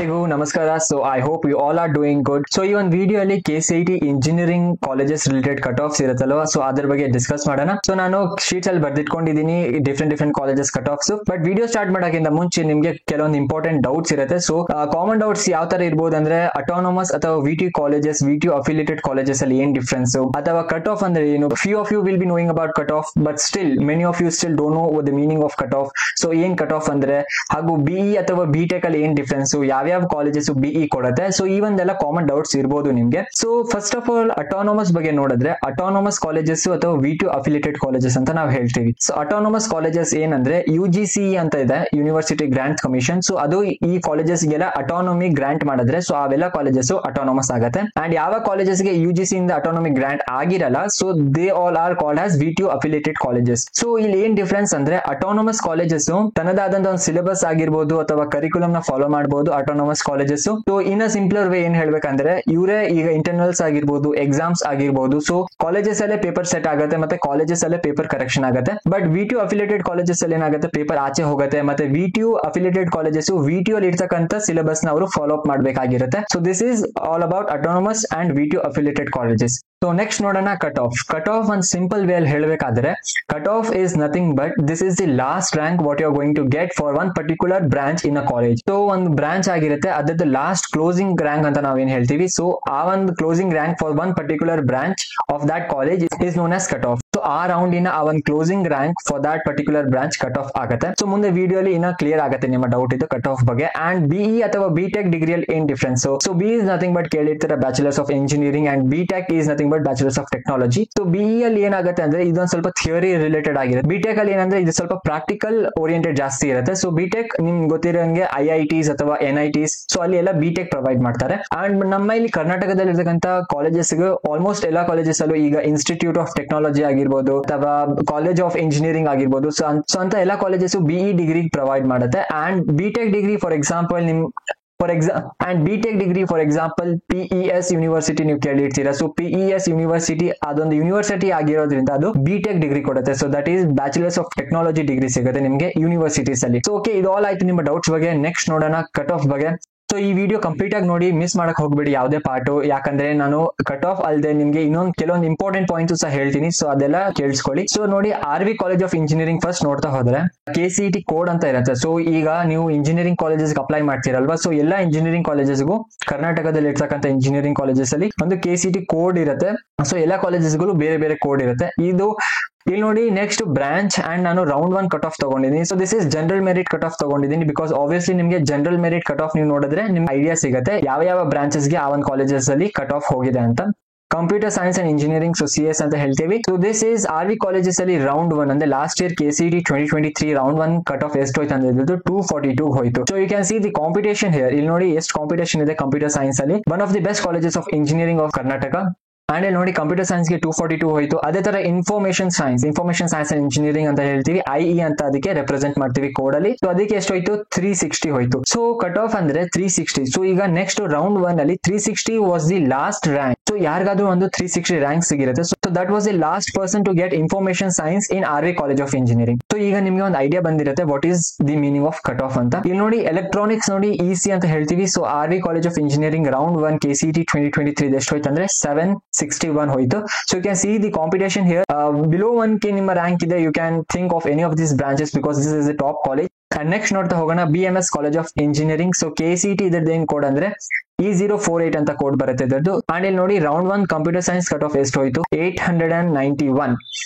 ಎಲ್ಲರಿಗೂ ನಮಸ್ಕಾರ. So I hope you all are doing good. So ಈ ಒಂದು ವಿಡಿಯೋ ಅಲ್ಲಿ KCET engineering colleges related cut offs ಇರುತ್ತಲ್ವಾ, ಸೊ ಅದ್ರ ಬಗ್ಗೆ ಡಿಸ್ಕಸ್ ಮಾಡೋಣ. ಸೊ ನಾನು ಶೀಟ್ಸ್ ಅಲ್ಲಿ ಬರ್ದಿಟ್ಕೊಂಡಿದ್ದೀನಿ different colleges cut offs. But video start ಮಾಡೋಕ್ಕಿಂತ ಮುಂಚೆ ನಿಮ್ಗೆ ಕೆಲವೊಂದು ಇಂಪಾರ್ಟೆಂಟ್ ಡೌಟ್ಸ್ ಇರುತ್ತೆ. ಸೊ ಕಾಮನ್ ಡೌಟ್ಸ್ ಯಾವ ತರ ಇರ್ಬೋದು ಅಂದ್ರೆ, ಅಟಾನಮಸ್ ಅಥವಾ VT colleges, VT affiliated colleges ಅಲ್ಲಿ ಏನ್ ಡಿಫ್ರೆನ್ಸ್, ಅಥವಾ ಕಟ್ ಆಫ್ ಅಂದ್ರೆ ಏನು. Few of you will be knowing about cut off, but still many of you still don't know the meaning of cut off. So ಏನ್ cut off ಅಂದ್ರೆ, ಹಾಗೂ BE ಅಥವಾ BTech ಅಲ್ಲಿ ಏನ್ ಡಿಫ್ರೆನ್ಸ್, ಯಾವ್ಯಾವ ಕಾಲೇಜಸ್ BE ಕೊಡುತ್ತೆ. ಸೊ ಈ ಒಂದೆಲ್ಲ common doubts ಇರ್ಬೋದು ನಿಮ್ಗೆ. So first of all autonomous ಬಗ್ಗೆ ನೋಡಿದ್ರೆ, ಅಟಾನಮಸ್ ಕಾಲೇಜಸ್ ಅಥವಾ VT ಅಫಿಲಿಯೇಟೆಡ್ ಕಾಲೇಜಸ್ ಅಂತ ನಾವು ಹೇಳ್ತೀವಿ. ಸೊ ಅಟಾನಮಸ್ ಕಾಲೇಜಸ್ ಏನಂದ್ರೆ UGC ಅಂತ ಇದೆ, ಯೂನಿವರ್ಸಿಟಿ ಗ್ರಾಂಟ್ ಕಮಿಷನ್. ಸೊ ಅದು ಈ ಕಾಲೇಜಸ್ ಗೆಲ್ಲ ಅಟಾನಮಿ ಗ್ರಾಂಟ್ ಮಾಡಿದ್ರೆ, ಸೊ ಅವೆಲ್ಲ ಕಾಲೇಜಸ್ ಅಟಾನಮಸ್ ಆಗುತ್ತೆ. ಅಂಡ್ ಯಾವ ಕಾಲೇಜಸ್ ಗೆ UGC ಇಂದ ಅಟಾನಮಿ ಗ್ರಾಂಟ್ ಆಗಿರಲ್ಲ, so they all are called as VT affiliated colleges. So ಇಲ್ಲಿ ಏನ್ ಡಿಫ್ರೆನ್ಸ್ ಅಂದ್ರೆ, ಅಟಾನಮಸ್ ಕಾಲೇಜಸ್ ತನ್ನದಾದಂತ ಒಂದು ಸಿಲೆಬಸ್ ಆಗಿರ್ಬೋದು ಅಥವಾ ಕರಿಕ್ಯುಲಮ್ ನ ಫಾಲೋ ಮಾಡಬಹುದು autonomous colleges. So in simpler way ಏನ್ ಹೇಳ್ಬೇಕಂದ್ರೆ, ಇವರೇ ಈಗ ಇಂಟರ್ನಲ್ಸ್ ಆಗಿರ್ಬೋದು, ಎಕ್ಸಾಮ್ಸ್ ಆಗಿರ್ಬೋದು, ಸೊ ಕಾಲೇಜಸ್ ಅಲ್ಲೇ ಪೇಪರ್ ಸೆಟ್ ಆಗುತ್ತೆ ಮತ್ತೆ ಕಾಲೇಜಸ್ ಅಲ್ಲೇ ಪೇಪರ್ ಕರೆಕ್ಷನ್ ಆಗುತ್ತೆ. ಬಟ್ VT ಅಫಿಲಿಯೇಟೆಡ್ ಕಾಲೇಜಸ್ ಅಲ್ಲಿ ಏನಾಗುತ್ತೆ, ಪೇಪರ್ ಆಚೆ ಹೋಗುತ್ತೆ. ಮತ್ತೆ VT ಅಫಿಲಿಯೇಟೆಡ್ ಕಾಲೇಜಸ್ VT ಅಲ್ಲಿ ಇರ್ತಕ್ಕಂಥ ಸಿಲೆಬಸ್ ನ ಅವರು ಫಾಲೋ ಅಪ್ ಮಾಡಬೇಕಾಗಿರುತ್ತೆ. So this is all about autonomous and VT affiliated colleges. So next ನೋಡೋಣ ಕಟ್ ಆಫ್. ಕಟ್ ಆಫ್ ಒಂದು ಸಿಂಪಲ್ ವೇ ಅಲ್ಲಿ ಹೇಳಬೇಕಾದ್ರೆ, cut off is nothing but this is the last rank what you are going to get for one particular branch in a college. So ಒಂದು branch ಆಗಿರುತ್ತೆ, ಅದ್ರದ್ದು last closing rank ಅಂತ ನಾವೇನ್ ಹೇಳ್ತೀವಿ. So ಆ ಒಂದು closing rank for one particular branch of that college is known as cut off. So ಆ round ಇನ ಆ ಒಂದು closing rank for that particular branch cut off ಆಗುತ್ತೆ. ಸೊ ಮುಂದೆ ವಿಡಿಯೋ ಅಲ್ಲಿ ಇನ್ನ ಕ್ಲಿಯರ್ ಆಗುತ್ತೆ ನಿಮ್ಮ ಡೌಟ್ ಇದು ಕಟ್ ಆಫ್ ಬಗ್ಗೆ. ಅಂಡ್ BE ಅಥವಾ BTech ಡಿಗ್ರಿಯಲ್ಲಿ ಏನ್ ಡಿಫ್ರೆನ್ಸ್. So BE is nothing but ಕೇಳಿರ್ತೀರ bachelors of engineering, and BTech is nothing but bachelors of technology. So BE ಅಲ್ಲಿ ಏನಾಗುತ್ತೆ ಅಂದ್ರೆ, ಇದೊಂದು ಸ್ವಲ್ಪ ಥಿಯರಿ ರಿಲೇಟೆಡ್ ಆಗಿರುತ್ತೆ. BTech ಅಲ್ಲಿ ಏನಂದ್ರೆ, ಇದು ಸ್ವಲ್ಪ ಪ್ರಾಕ್ಟಿಕಲ್ ಓರಿಯೆಂಟೆಡ್ ಜಾಸ್ತಿ ಇರುತ್ತೆ. ಸೊ BTech ನಿಮ್ಗೆ ಗೊತ್ತಿರೋಂಗೆ IITs ಅಥವಾ NITs, ಸೊ ಅಲ್ಲಿ ಎಲ್ಲ BTech ಪ್ರೊವೈಡ್ ಮಾಡ್ತಾರೆ. ಅಂಡ್ ನಮ್ಮ ಇಲ್ಲಿ ಕರ್ನಾಟಕದಲ್ಲಿ ಇರ್ತಕ್ಕಂಥ ಕಾಲೇಜಸ್ ಆಲ್ಮೋಸ್ಟ್ ಎಲ್ಲಾ ಕಾಲೇಜಸ್ ಅಲ್ಲೂ ಈಗ ಇನ್ಸ್ಟಿಟ್ಯೂಟ್ ಆಫ್ ಟೆಕ್ನಾಲಜಿ ಆಗಿರ್ಬೋದು ಅಥವಾ ಕಾಲೇಜ್ ಆಫ್ ಇಂಜಿನಿಯರಿಂಗ್ ಆಗಿರ್ಬೋದು, ಸೊ ಅಂತ ಎಲ್ಲಾ ಕಾಲೇಜಸ್ BE ಡಿಗ್ರಿ ಪ್ರೊವೈಡ್ ಮಾಡುತ್ತೆ. And BTech degree for example BTech degree for example PES university ನೀವು ಕೇಳಿರ್ತೀರಾ. ಸೊ PES ಯೂನಿವರ್ಸಿಟಿ ಅದೊಂದು ಯೂನಿವರ್ಸಿಟಿ ಆಗಿರೋದ್ರಿಂದ ಅದು BTech ಡಿಗ್ರಿ ಕೊಡುತ್ತೆ. So that is bachelors of technology degree ಸಿಗುತ್ತೆ ನಿಮಗೆ ಯೂನಿವರ್ಸಿಟೀಸ್ ಅಲ್ಲಿ. ಸೊ ಓಕೆ, ಇದು ಆಲ್ ಆಯ್ತು ನಿಮ್ಮ ಡೌಟ್ಸ್ ಬಗ್ಗೆ. ನೆಕ್ಸ್ಟ್ ನೋಡೋಣ ಕಟ್ ಆಫ್ ಬಗ್ಗೆ. ಸೊ ಈ ವಿಡಿಯೋ ಕಂಪ್ಲೀಟ್ ಆಗಿ ನೋಡಿ, ಮಿಸ್ ಮಾಡಕ್ ಹೋಗ್ಬೇಡಿ ಯಾವುದೇ ಪಾರ್ಟ್, ಯಾಕಂದ್ರೆ ನಾನು ಕಟ್ ಆಫ್ ಅಲ್ಲದೆ ನಿಮ್ಗೆ ಕೆಲವೊಂದು ಇಂಪಾರ್ಟೆಂಟ್ ಪಾಯಿಂಟ್ಸ್ ಸಹ ಹೇಳ್ತೀನಿ. ಸೊ ಅದೆಲ್ಲ ಕೇಳಿಸ್ಕೊಳ್ಳಿ. ಸೊ ನೋಡಿ, RV college of engineering first ನೋಡ್ತಾ ಹೋದ್ರೆ KCET ಕೋಡ್ ಅಂತ ಇರುತ್ತೆ. ಸೊ ಈಗ ನೀವು ಇಂಜಿನಿಯರಿಂಗ್ ಕಾಲೇಜಸ್ ಅಪ್ಲೈ ಮಾಡ್ತೀರಲ್ವಾ, ಸೊ ಎಲ್ಲಾ ಇಂಜಿನಿಯರಿಂಗ್ ಕಾಲೇಜಸ್ಗೂ ಕರ್ನಾಟಕದಲ್ಲಿ ಇರ್ತಕ್ಕಂಥ ಇಂಜಿನಿಯರಿಂಗ್ ಕಾಲೇಜಸ್ ಅಲ್ಲಿ ಒಂದು KCET ಕೋಡ್ ಇರುತ್ತೆ. ಸೊ ಎಲ್ಲಾ ಕಾಲೇಜಸ್ಗಳು ಬೇರೆ ಬೇರೆ ಕೋಡ್ ಇರುತ್ತೆ. ಇಲ್ಲಿ ನೋಡಿ, ನೆಕ್ಸ್ಟ್ ಬ್ರಾಂಚ್ ಅಂಡ್ ನಾನು ರೌಂಡ್ 1 ಕಟ್ ಆಫ್ ತಗೊಂಡಿದ್ದೀನಿ. So this is general merit cut off ತಗೊಂಡಿದ್ದೀನಿ, ಬಿಕಾಸ್ ಆಬ್ವಿಯಸ್ಲಿ ನಿಮಗೆ ಜನರಲ್ ಮೆರಿಟ್ ಕಟ್ ಆಫ್ ನೀವು ನೋಡಿದ್ರೆ ನಿಮ್ಗೆ ಐಡಿಯಾ ಸಿಗುತ್ತೆ ಯಾವ ಬ್ರಾಂಚಸ್ ಗೆ ಆ ಒಂದು ಕಾಲೇಜಸ್ ಅಲ್ಲಿ ಕಟ್ ಆಫ್ ಹೋಗಿದೆ ಅಂತ. Computer science and engineering, so CS ಅಂತ ಹೇಳ್ತೀವಿ. So this is RV colleges ಅಲ್ಲಿ ರೌಂಡ್ 1 ಅಂದ್ರೆ last year KCET 2023 round 1 cut off ಎಷ್ಟು ಹೋಯ್ತು ಅಂದ್ರೆ 242 ಹೋಯ್ತು. So you can see the competition here. ಇಲ್ಲಿ ನೋಡಿ ಎಷ್ಟು ಕಾಂಪಿಟೇಷನ್ ಇದೆ ಕಂಪ್ಯೂಟರ್ ಸೈನ್ಸ್ ಅಲ್ಲಿ. One of the best colleges of engineering of Karnataka. And ಇಲ್ಲಿ ನೋಡಿ, ಕಂಪ್ಯೂಟರ್ ಸೈನ್ಸ್ ಗೆ 242 ಹೋಯ್ತು. ಅದೇ ತರ ಇನ್ಫಾರ್ಮೇಶನ್ ಸೈನ್ಸ್ ಅಂಡ್ ಇಂಜಿನಿಯರಿಂಗ್ ಅಂತ ಹೇಳ್ತೀವಿ, IE ಅಂತ ಅದಕ್ಕೆ ರೆಪ್ರೆಸೆಂಟ್ ಮಾಡ್ತೀವಿ ಕೋಡ್ ಅಲ್ಲಿ. ಸೊ ಅದಕ್ಕೆ ಎಷ್ಟು ಹೋಯ್ತು, 360 ಹೋಯ್ತು. ಸೊ ಕಟ್ ಆಫ್ ಅಂದ್ರೆ 360. ಸೊ ಈಗ ನೆಕ್ಸ್ಟ್ ರೌಂಡ್ 1 ಅಲ್ಲಿ 360 was the last rank. So ಯಾರಿಗಾದ್ರೂ ಒಂದು 360 ರ್ಯಾಂಕ್ ಸಿಗಿರುತ್ತೆ. So that was the last person to get information science in RV college of engineering. So ಈಗ ನಿಮ್ಗೆ ಒಂದು ಐಡಿಯಾ ಬಂದಿರುತ್ತೆ what is the meaning of cut off ಅಂತ. ಇಲ್ಲಿ ನೋಡಿ, ಎಲೆಕ್ಟ್ರಾನಿಕ್ಸ್ ನೋಡಿ EC ಅಂತ ಹೇಳ್ತೀವಿ. So RV college of engineering round 1 KCET 2023 ಎಷ್ಟು ಹೋಯ್ತು ಅಂದ್ರೆ 761 ಹೋಯ್ತು. So you can see the competition here. Below 1K ನಿಮ್ಮ ರ್ಯಾಂಕ್ ಇದೆ, you can think of any of these branches because this is a top college. And next ನೋಡ್ತಾ ಹೋಗೋಣ, BMS college of engineering. So KCET ಇದ್ರದ್ದು ಏನ್ code ಅಂದ್ರೆ E048 ಅಂತ code ಬರುತ್ತೆ ಇದ್ರದ್ದು. ಅಂಡ್ ಇಲ್ಲಿ ನೋಡಿ, round 1 computer science cut off ಎಷ್ಟು ಹೋಯ್ತು, 891.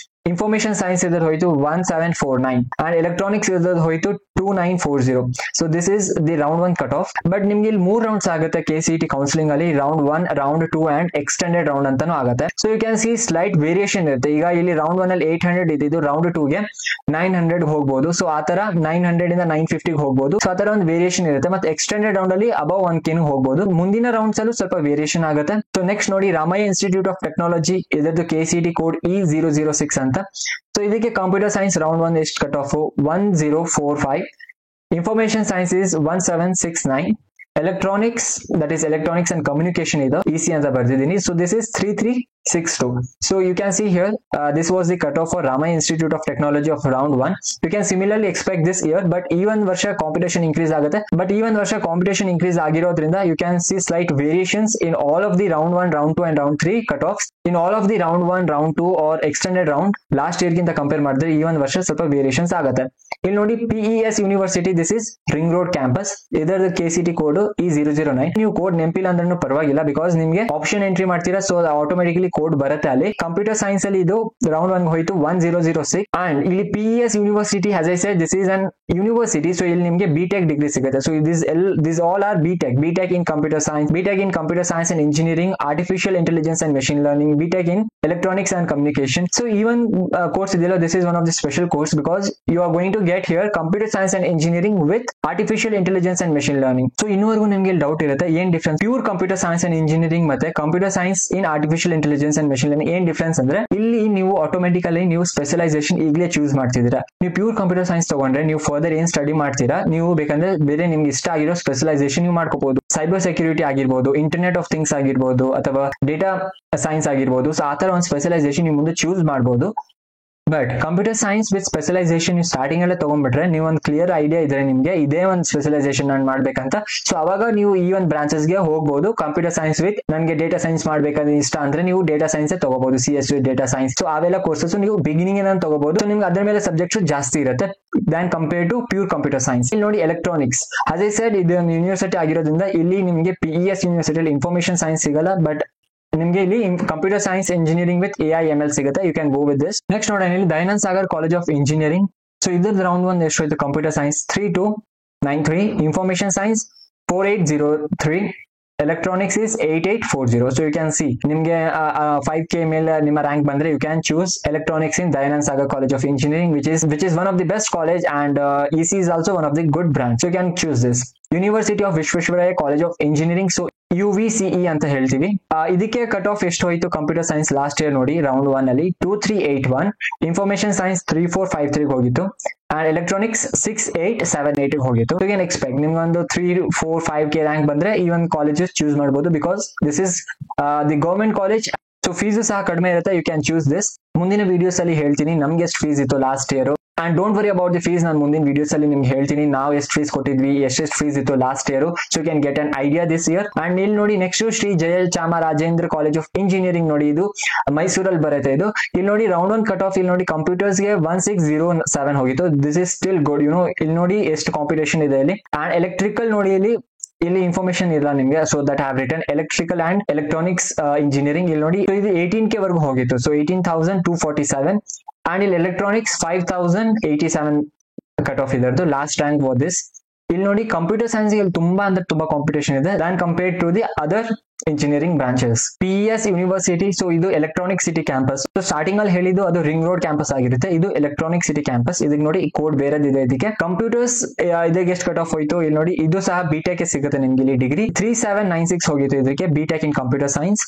ಇನ್ಫಾರ್ಮೇಶನ್ ಸೈನ್ಸ್ ಇದ್ರದ್ದು ಹೋಯ್ತು 1749. ಅಂಡ್ ಎಲೆಕ್ಟ್ರಾನಿಕ್ಸ್ ಇದ್ರದ್ದು ಹೋಯ್ತು 2940. So this is the round 1 cut off. But ನಿಮ್ಗೆ ಇಲ್ಲಿ 3 ರೌಂಡ್ಸ್ ಆಗುತ್ತೆ KCET ಕೌನ್ಸಿಲಿಂಗ್ ಅಲ್ಲಿ, round 1, round 2 and extended round ಅಂತಾನು ಆಗುತ್ತೆ. So you can see slight variation ಇರುತ್ತೆ. ಈಗ ಇಲ್ಲಿ ರೌಂಡ್ 1 ಅಲ್ಲಿ 800 ಇದ್ದಿದ್ದು ರೌಂಡ್ 2 ಗೆ 900 ಹೋಗ್ಬೋದು. ಸೊ ಆ ತರ 900 ಇಂದ 950 ಹೋಗ್ಬೋದು. ಸೊ ಆ ತರ ಒಂದು ವೇರಿಯೇಷನ್ ಇರುತ್ತೆ. ಮತ್ತೆ ಎಕ್ಸ್ಟೆಂಡೆಡ್ ರೌಂಡ್ ಅಲ್ಲಿ ಅಬೌವ್ 1K ಹೋಗ್ಬೋದು. ಮುಂದಿನ ರೌಂಡ್ಸ್ ಅಲ್ಲೂ ಸ್ವಲ್ಪ ವೇರಿಯೇಷನ್ ಆಗುತ್ತೆ. ಸೊ ನೆಕ್ಸ್ಟ್ ನೋಡಿ, ರಾಮಯ್ಯ ಇನ್ಸ್ಟಿಟ್ಯೂಟ್ ಆಫ್ ಟೆಕ್ನಾಲಜಿ, ಇದರದ್ದು KCET ಕೋಡ್ E006 ಅಂತ. ಸೊ ಇದಕ್ಕೆ ಕಂಪ್ಯೂಟರ್ ಸೈನ್ಸ್ ರೌಂಡ್ 1 ಎಷ್ಟು cut off 1045. Information science is 1769. Electronics, that is electronics and communication ಇದು EC ಅಂತ ಬರ್ದಿದ್ದೀನಿ. So this is 33 6-2. So you can see here, this was the cutoff for Ramaiah Institute of Technology of round 1. You can similarly expect this year, but even varsha competition increase ಆಗುತ್ತೆ. But even varsha competition increase ಆಗಿರೋದ್ರಿಂದ you can see slight variations in all of the round 1, round 2 and round 3 cutoffs. In all of the round 1, round 2 or extended round, last year ಗಿಂತ compare ಮಾಡಿದ್ರೆ ಈ ಒಂದು ವರ್ಷ ಸ್ವಲ್ಪ variations ಆಗುತ್ತೆ. ಇಲ್ಲಿ ನೋಡಿ PES university, this is ring road campus. ಇದರ KCT ಕೋಡ್ E009. ನೀವು ಕೋಡ್ ನೆನಪಿಲ್ಲ ಅಂದ್ರೂ ಪರವಾಗಿಲ್ಲ, ಬಿಕಾಸ್ ನಿಮಗೆ ಆಪ್ಷನ್ ಎಂಟ್ರಿ ಮಾಡ್ತೀರಾ, ಸೊ ಆಟೋಮೆಟಿಕಲಿ ಕೋಡ್ ಬರುತ್ತೆ ಅಲ್ಲಿ. ಕಂಪ್ಯೂಟರ್ ಸೈನ್ಸ್ ಅಲ್ಲಿ ಇದು ರೌಂಡ್ 1 ಹೋಯ್ತು 1006. ಅಂಡ್ ಇಲ್ಲಿ PES university, as I shed, this is an university. So ಇಲ್ಲಿ ನಿಮಗೆ BTech ಡಿಗ್ರಿ ಸಿಗುತ್ತೆ. So this all are BTech in computer science, BTech in computer science and engineering, artificial intelligence and machine learning, BTech in electronics and communication. So even course idella, this is one of the special course because you are going to get here computer science and engineering with artificial intelligence and machine learning. So ಇನ್ನೂವರೆಗೂ ನಿಮಗೆ doubt ಇರುತ್ತೆ, ಏನ್ difference pure computer science and engineering ಮತ್ತೆ computer science in artificial intelligence and machine learning ಏನ್ difference ಅಂದ್ರೆ, ಇಲ್ಲಿ ನೀವು automatically ನೀವು ಸ್ಪೆಷಲೈಸೇಷನ್ ಈಗಲೇ ಚೂಸ್ ಮಾಡ್ತಿದ್ದೀರಾ. ನೀವು ಪ್ಯೂರ್ ಕಂಪ್ಯೂಟರ್ ಸೈನ್ಸ್ ತಗೊಂಡ್ರೆ ನೀವು ಫರ್ದರ್ ಏನ್ ಸ್ಟಡಿ ಮಾಡ್ತೀರಾ, ನೀವು ಬೇಕಂದ್ರೆ ಬೇರೆ ನಿಮ್ಗೆ ಇಷ್ಟ ಆಗಿರೋ ಸ್ಪೆಷಲೈಸೇಷನ್ ನೀವು ಮಾಡ್ಕೋಬಹುದು. ಸೈಬರ್ ಸೆಕ್ಯೂರಿಟಿ ಆಗಿರ್ಬೋದು, ಇಂಟರ್ನೆಟ್ ಆಫ್ ಥಿಂಗ್ಸ್ ಆಗಿರ್ಬೋದು, ಅಥವಾ ಡೇಟಾ ಸೈನ್ಸ್ ಆಗಿರ್ಬೋದು. ಸೊ ಆ ತರ ಒಂದು ಸ್ಪೆಷಲೈಸೇಷನ್ ನೀವು ಮುಂದೆ ಚೂಸ್ ಮಾಡಬಹುದು. But computer science with specialisation ನೀವು ಸ್ಟಾರ್ಟಿಂಗ್ ಅಲ್ಲೇ ತಗೊಂಡ್ಬಿಟ್ರೆ, ನೀವು ಒಂದು ಕ್ಲಿಯರ್ ಐಡಿಯಾ ಇದ್ರೆ ನಿಮ್ಗೆ ಇದೇ ಒಂದು ಸ್ಪೆಷಲೈಸೇಷನ್ ನಾನು ಮಾಡ್ಬೇಕಂತ, ಸೊ ಅವಾಗ ನೀವು ಈ ಒಂದು ಬ್ರಾಂಚಸ್ ಗೆ ಹೋಗಬಹುದು. ಕಂಪ್ಯೂಟರ್ ಸೈನ್ಸ್ ವಿತ್ ನನಗೆ ಡೇಟಾ ಸೈನ್ಸ್ ಮಾಡ್ಬೇಕಂದ್ರೆ ಇಷ್ಟ ಅಂದ್ರೆ ನೀವು ಡೇಟಾ ಸೈನ್ಸ್ ತಗೋಬಹುದು, CS with data science. So ಅವೆಲ್ಲ ಕೋರ್ಸಸ್ ನೀವು ಬಿಗಿನಿಂಗ್ ಏನಾದ್ರು ತಗೋಬಹುದು. ಸೊ ನಿಮ್ಗೆ ಅದ್ರ ಮೇಲೆ ಸಬ್ಜೆಕ್ಟ್ಸ್ ಜಾಸ್ತಿ ಇರುತ್ತೆ than compare to pure computer science. ಇಲ್ಲಿ ನೋಡಿ ಎಲೆಕ್ಟ್ರಾನಿಕ್ಸ್, ಆಸ್ ಐ ಸೆಡ್, ಇದು ಯೂನಿವರ್ಸಿಟಿ ಆಗಿರೋದ್ರಿಂದ ಇಲ್ಲಿ ನಿಮಗೆ PES ಯೂನಿವರ್ಸಿಟಿಯಲ್ಲಿ ಇನ್ಫಾರ್ಮೇಶನ್ ಸೈನ್ಸ್ ಸಿಗಲ್ಲ, ಬಟ್ ನಿಮ್ಗೆ ಇಲ್ಲಿ computer science engineering with AI/ML ಸಿಗುತ್ತೆ. You can go with this. Next ನೋಡೋಣ, ಇಲ್ಲಿ Dayanand Sagar college of engineering. So ಇದ್ರದ್ದು ರೌಂಡ್ 1 ಎಷ್ಟು ಹೋಯ್ತು? Computer science 3293, information science 4803, electronics is 8840. So you can see ನಿಮ್ಗೆ 5K ಮೇಲೆ ನಿಮ್ಮ ರ್ಯಾಂಕ್ ಬಂದ್ರೆ you can choose electronics in Dayanand Sagar college of engineering, which is one of the best college, and EC is also one of the good branch. So you can choose this. University of Visvesvaraya college of engineering, so UVCE ಅಂತ ಹೇಳ್ತೀವಿ. ಇದಕ್ಕೆ cut off ಎಷ್ಟು ಹೋಯ್ತು? Computer science last year ನೋಡಿ round 1 ಅಲ್ಲಿ 2381, information science 3453 ಹೋಗಿತ್ತು, and electronics 6878 ಹೋಗಿತ್ತು. You can expect ನಿಮ್ಗೆ ಒಂದು 3-4-5K ರ್ಯಾಂಕ್ ಬಂದ್ರೆ ಈ ಒಂದು ಕಾಲೇಜಸ್ ಚೂಸ್ ಮಾಡಬಹುದು, because this is the government college. So fees ಸಹ ಕಡಿಮೆ ಇರುತ್ತೆ. You can choose this. ಮುಂದಿನ ವಿಡಿಯೋಸ್ ಅಲ್ಲಿ ಹೇಳ್ತೀನಿ ನಮ್ಗೆ ಎಷ್ಟು ಫೀಸ್ ಇತ್ತು last year, and don't worry about the fees. ನಾನು ಮುಂದಿನ ವಿಡಿಯೋಸ್ ಅಲ್ಲಿ ನಿಮ್ಗೆ ಹೇಳ್ತೀನಿ ನಾವು ಎಷ್ಟು ಫೀಸ್ ಕೊಟ್ಟಿದ್ವಿ, ಎಷ್ಟು ಫೀಸ್ ಇತ್ತು last year. So you can get an idea this year. And ಇಲ್ಲಿ ನೋಡಿ next Shri Jayachamarajendra college of engineering ನೋಡಿ, ಇದು ಮೈಸೂರಲ್ಲಿ ಬರುತ್ತೆ. ಇದು ಇಲ್ಲಿ ನೋಡಿ ರೌಂಡ್ 1 ಕಟ್ ಆಫ್, ಇಲ್ಲಿ ನೋಡಿ ಕಂಪ್ಯೂಟರ್ಸ್ ಗೆ 1607 ಹೋಗಿತ್ತು. This is still good. ಇಲ್ಲಿ ನೋಡಿ ಎಷ್ಟು ಕಾಂಪಿಟೇಷನ್ ಇದೆ ಇಲ್ಲಿ. ಅಂಡ್ ಎಲೆಕ್ಟ್ರಿಕಲ್ ನೋಡಿ, ಇಲ್ಲಿ ಇನ್ಫಾರ್ಮೇಶನ್ ಇಲ್ಲ ನಿಮ್ಗೆ, so that have written electrical and electronics engineering. ಇಲ್ಲಿ ನೋಡಿ ಇದು 18K ವರೆಗೂ ಹೋಗಿತ್ತು, ಸೊ 18,247. ಅಂಡ್ ಇಲ್ಲಿ ಎಲೆಕ್ಟ್ರಾನಿಕ್ಸ್ 5087 ಕಟ್ ಆಫ್ ಇದರದು ಲಾಸ್ಟ್ ರ್ಯಾಂಕ್ ವಾಸ್ ದಿಸ್. ಇಲ್ಲಿ ನೋಡಿ ಕಂಪ್ಯೂಟರ್ ಸೈನ್ಸ್ ಇಲ್ಲಿ ತುಂಬಾ ಅಂದ್ರೆ ತುಂಬಾ ಕಾಂಪಿಟೇಷನ್ ಇದೆ than compared to the other engineering branches. PES university, so ಇದು electronic city campus. So starting ಅಲ್ಲಿ ಹೇಳಿದ್ದು ಅದು ರಿಂಗ್ ರೋಡ್ ಕ್ಯಾಂಪಸ್ ಆಗಿರುತ್ತೆ, ಇದು ಎಲೆಕ್ಟ್ರಾನಿಕ್ ಸಿಟಿ ಕ್ಯಾಂಪಸ್. ಇದಕ್ಕೆ ನೋಡಿ ಕೋಡ್ ಬೇರೆದಿದೆ. ಇದಕ್ಕೆ ಕಂಪ್ಯೂಟರ್ಸ್ ಇದಕ್ಕೆ ಎಷ್ಟು ಕಟ್ ಆಫ್ ಹೋಯ್ತು? ಇಲ್ಲಿ ನೋಡಿ ಇದು ಸಹ BTech ಸಿಗುತ್ತೆ ನಿಮ್ಗೆ ಇಲ್ಲಿ ಡಿಗ್ರಿ 3796 ಹೋಗಿತ್ತು ಇದಕ್ಕೆ, BTech in computer science.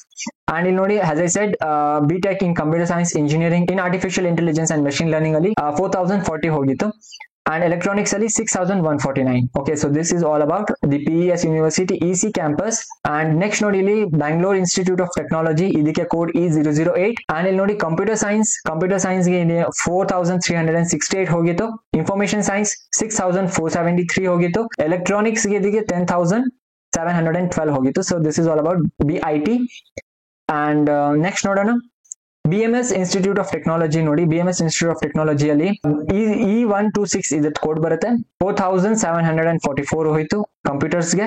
And ಇಲ್ಲಿ ನೋಡಿ as I shed BTech in computer science engineering in artificial intelligence and machine learning ಅಲ್ಲಿ 4040 ಹೋಗಿತ್ತು. And electronics ali 6149. Okay, so this is all about the PES University EC campus. And next nodi ಇಲ್ಲಿ Bangalore Institute of Technology, ಇದಕ್ಕೆ code E008. and ಇಲ್ಲಿ ನೋಡಿ computer science ಗೆ 4368 ಹೋಗಿತ್ತು, information science 6473 ಹೋಗಿತ್ತು, electronics ಗೆ ಇದಕ್ಕೆ 10712 ಹೋಗಿತ್ತು. So this is all about BIT. and next ನೋಡೋಣ BMS Institute of Technology ನೋಡಿ, BMS Institute of Technology ಅಲ್ಲಿ E126 ಇದಕ್ಕೆ ಕೋಡ್ ಬರುತ್ತೆ, 4744 ಹೋಯ್ತು ಕಂಪ್ಯೂಟರ್ಸ್ ಗೆ.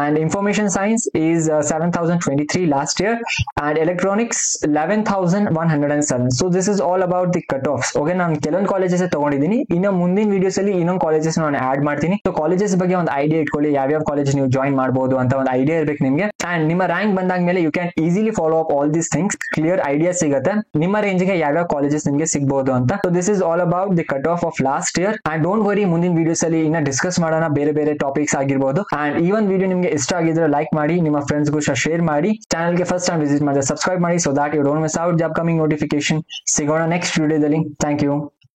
And information science is 7023 last year, and electronics 11107. So this is all about the cut offs. Okay, ನಾನು ಕೆಲವೊಂದು colleges ತಗೊಂಡಿದ್ದೀನಿ, ಇನ್ನು ಮುಂದಿನ ವಿಡಿಯೋಸ್ ಅಲ್ಲಿ ಇನ್ನೊಂದು ಕಾಲೇಜಸ್ ನಾನು ಆಡ್ ಮಾಡ್ತೀನಿ. ಸೊ ಕಾಲೇಜಸ್ ಬಗ್ಗೆ ಒಂದು ಐಡಿಯಾ ಇಟ್ಕೊಳ್ಳಿ, ಯಾವ್ಯಾವ ಕಾಲೇಜ್ ನೀವು ಜಾಯಿನ್ ಮಾಡಬಹುದು ಅಂತ ಒಂದು ಐಡಿಯಾ ಇರ್ಬೇಕು ನಿಮ್ಗೆ. ಅಂಡ್ ನಿಮ್ಮ ರ್ಯಾಂಕ್ ಬಂದಾಗ ಮೇಲೆ you can easily follow up all these things. Clear idea ಸಿಗುತ್ತೆ ನಿಮ್ಮ ರೇಂಜ್ ಗೆ ಯಾವ್ಯಾವ ಕಾಲೇಜಸ್ ನಿಮ್ಗೆ ಸಿಗಬಹುದು ಅಂತ. So this is all about the cut off last year. And don't worry, ಮುಂದಿನ ವಿಡಿಯೋಸ್ ಅಲ್ಲಿ ಇನ್ನ ಡಿಸ್ಕಸ್ ಮಾಡೋಣ ಬೇರೆ ಬೇರೆ ಟಾಪಿಕ್ಸ್ ಆಗಿರ್ಬೋದು. ಅಂಡ್ ಈ ಒಂದು ವಿಡಿಯೋ ನಿಮ್ಗೆ ಇಷ್ಟ ಆಗಿದ್ರೆ ಲೈಕ್ ಮಾಡಿ, ನಿಮ್ಮ ಫ್ರೆಂಡ್ಸ್ ಗೂ ಶೇರ್ ಮಾಡಿ, ಚಾನಲ್ ಗೆ ಫಸ್ಟ್ ಟೈಮ್ ವಿಸಿಟ್ ಮಾಡಿದ್ರೆ ಸಬ್ಸ್ಕ್ರೈಬ್ ಮಾಡಿ, so that you don't miss out the upcoming notification. ಸಿಗೋಣ ನೆಕ್ಸ್ಟ್ ವಿಡಿಯೋದಲ್ಲಿ. Thank you.